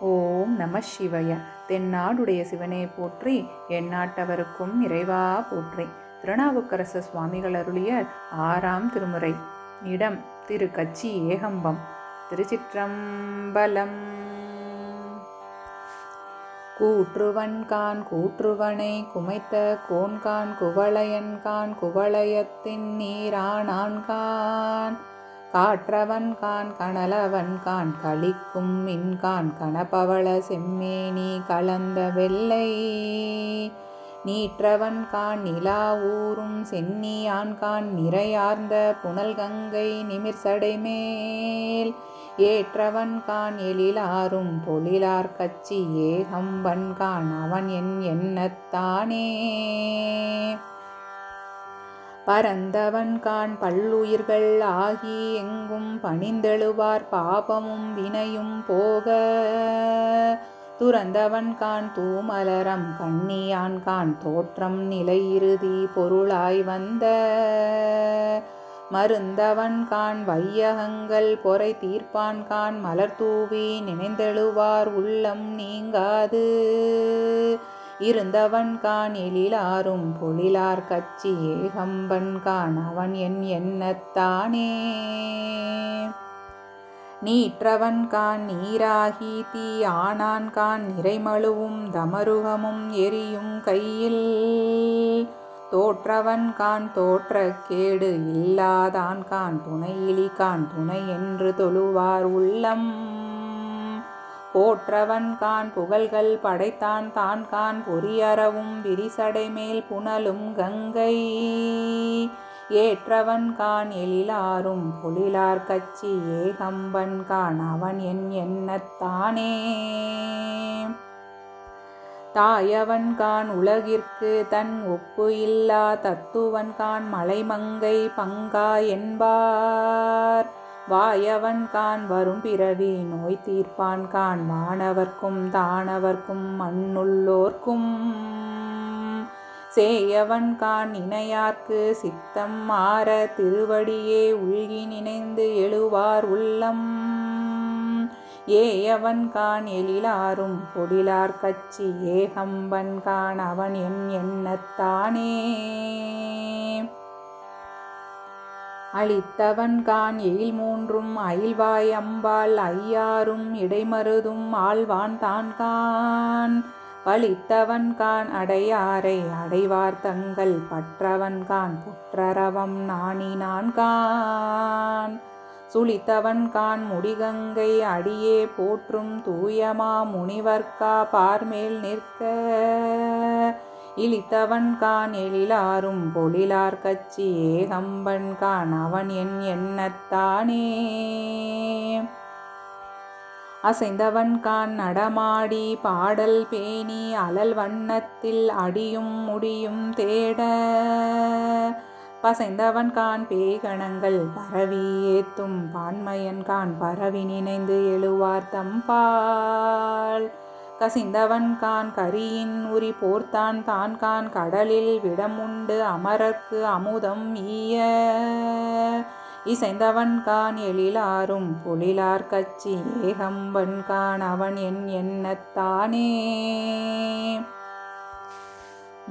ஓம் நம சிவய. தென்னாடுடைய சிவனே போற்றி, எந்நாட்டவருக்கும் இறைவா போற்றி. திருநாவுக்கரசு சுவாமிகள் அருளிய 6ஆம் திருமுறை. இடம் திரு கச்சி ஏகம்பம். திருச்சிற்றம்பலம். கூற்றுவன்கான் கூற்றுவனை குமைத்த கோன்கான் குவளையன்கான் குவளையத்தின் நீரானான்கான் காற்றவன்கான் கனலவன்கான் களிக்கும் மின்கான் கனபவள செம்மேனி கலந்த வெள்ளை நீற்றவன்கான் நிலா ஊரும் சென்னியான்கான் நிறையார்ந்த புனல் கங்கை நிமிர்சடைமேல் ஏற்றவன்கான் எழிலாரும் பொழிலார் கச்சி ஏகம்பன்கான் அவன் என் எண்ணத்தானே பரந்தவன்கான் பல்லுயிர்கள் ஆகி எங்கும் பணிந்தெழுவார் பாபமும் வினையும் போக துறந்தவன்கான் தூமலரம் கண்ணியான்கான் தோற்றம் நிலை இறுதி பொருளாய் வந்த மருந்தவன்கான் வையகங்கள் பொறை தீர்ப்பான்கான் மலர் தூவி நினைந்தெழுவார் உள்ளம் நீங்காது இருந்தவன்கான் எழிலாரும் பொழிலார் கச்சி ஏகம்பன்கான் அவன் என் எண்ணத்தானே நீற்றவன்கான் நீராகி தீ ஆனான்கான் நிறைமழுவும் தமருகமும் எரியும் கையில் தோற்றவன்கான் தோற்ற கேடு இல்லாதான்கான் துணையிலிகான் துணை என்று தொழுவார் உள்ளம் போற்றவன்கான் புகழ்கள் படைத்தான் தான்கான் பொறியறவும் விரிசடைமேல் புனலும் கங்கை ஏற்றவன்கான் எழிலாரும் பொழிலார் கச்சி ஏகம்பன்கான் அவன் என் எண்ணத்தானே தாயவன்கான் உலகிற்கு தன் ஒப்பு இல்லா தத்துவன்கான் மலைமங்கை பங்கா என்பார் வாயவன்கான் வரும் பிறவி நோய் தீர்ப்பான்கான் வானவர்க்கும் தானவர்க்கும் மண்ணுள்ளோர்க்கும் சேயவன்கான் இணையார்க்கு சித்தம் மாற திருவடியே உள்கி நினைந்து எழுவார் உள்ளம் ஏயவன்கான் எழிலாரும் பொழிலார் கச்சி ஏகம்பன்கான் அவன் என் எண்ணத்தானே அளித்தவன்கான் எயில் மூன்றும் அயில்வாய் அம்பாள் ஐயாரும் இடைமருதும் ஆழ்வான் தான்கான் பழித்தவன்கான் அடையாரை அடைவார் தங்கள் பற்றவன்கான் புற்றரவம் நாணினான்கான் சுளித்தவன்கான் முடிகங்கை அடியே போற்றும் தூயமா முனிவர்க்கா பார்மேல் நிற்க இளித்தவன்கான் எழிலாரும் பொழிலார் கச்சி ஏகம்பன்கான் அவன் என் எண்ணத்தானே அசைந்தவன்கான் நடமாடி பாடல் பேணி அலல் வண்ணத்தில் அடியும் முடியும் தேட பசைந்தவன்கான் பேகணங்கள் பரவி ஏத்தும் பான்மையன்கான் பரவி நினைந்து எழுவார் தம்பால் கசிந்தவன்கான் கரியின் உரி போர்த்தான் தான்கான் கடலில் விடமுண்டு அமரர்க்கு அமுதம் ஈய இசைந்தவன்கான் எழிலாரும் பொழிலார் கச்சி ஏகம்பன்கான் அவன் என் எண்ணத்தானே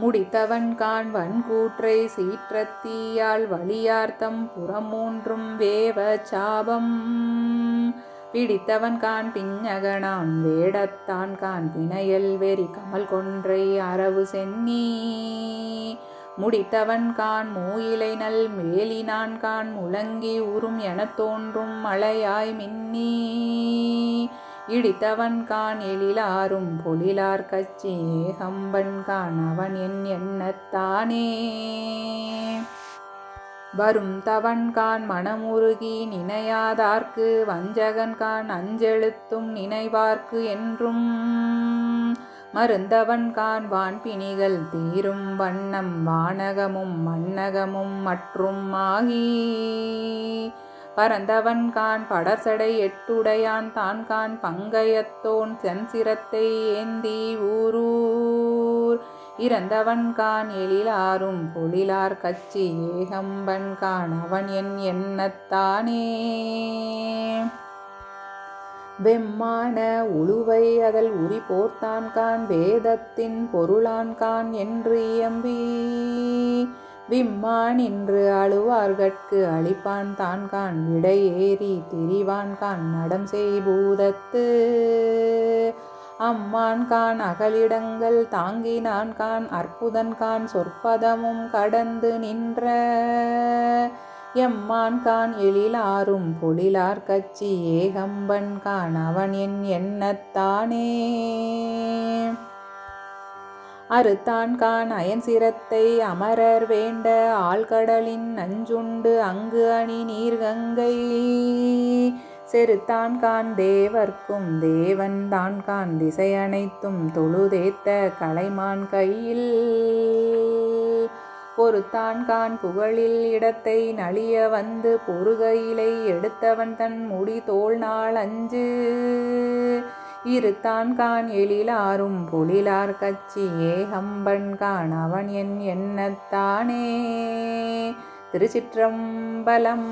முடித்தவன்கான் வன்கூற்றை சீற்றத்தீயால் வலியார்த்தம் புறமூன்றும் வேவ சாபம் பிடித்தவன்கான் பிஞகனான் வேடத்தான்கான் பிணையல் வெறி கமல் கொன்றை அரவு சென்னி முடித்தவன்கான் மூயிலை நல் மேலினான்கான் முழங்கி உறும் எனத் தோன்றும் மழையாய் மின்னி இடித்தவன்கான் எழிலாரும் பொழிலார் கச்சி ஏகம்பன்கான் அவன் என் எண்ணத்தானே வரும் தவன்கான் மனமுருகி நினையாதார்க்கு வஞ்சகன்கான் அஞ்செழுத்தும் நினைவார்க்கு என்றும் மருந்தவன்கான் வான்பிணிகள் தீரும் வண்ணம் வானகமும் மண்ணகமும் மற்றும் ஆகி பரந்தவன்கான் படர்சடை எட்டுடையான் தான்கான் பங்கயத்தோன் சென்சிரத்தை ஏந்தி ஊரூர் இறந்தவன்கான் எழிலாரும் பொழிலார் கச்சி ஏகம்பன்கான் அவன் என் எண்ணத்தானே வெம்மான உழுவை அதல் உரி போர்த்தான் கான் வேதத்தின் பொருளான் கான் என்று இயம்பி விம்மான் நின்று அழுவார்கட்கு அளிப்பான் தான் கான் விடையேறி திரிவான் கான் நடம் செய்பூதத்து அம்மான் கான் அகலிடங்கள் தாங்கினான் கான் அற்புதன் கான் சொற்பதமும் கடந்து நின்ற எம்மான் கான் எழிலாரும் பொழிலார் கச்சி ஏகம்பன் கான் அவன் என் எண்ணத்தானே அறுத்தான் கான் அயன் சிரத்தை அமரர் வேண்ட ஆழ்கடலின் நஞ்சுண்டு அங்கு அணி நீர்கங்கை செருத்தான் கான் தேவர்க்கும் தேவன் தான் கான் திசை அனைத்தும் தொழுதேத்த கலைமான் கையில் பொறுத்தான் கான் புகழில் இடத்தை நலிய வந்து பொறுகையிலை எடுத்தவன் தன் முடி தோள் நாள் அஞ்சு இருத்தான் கான் எழிலாரும் பொழிலார் கச்சி ஏகம்பன் கான் அவன் என் எண்ணத்தானே. திருச்சிற்றம்பலம்.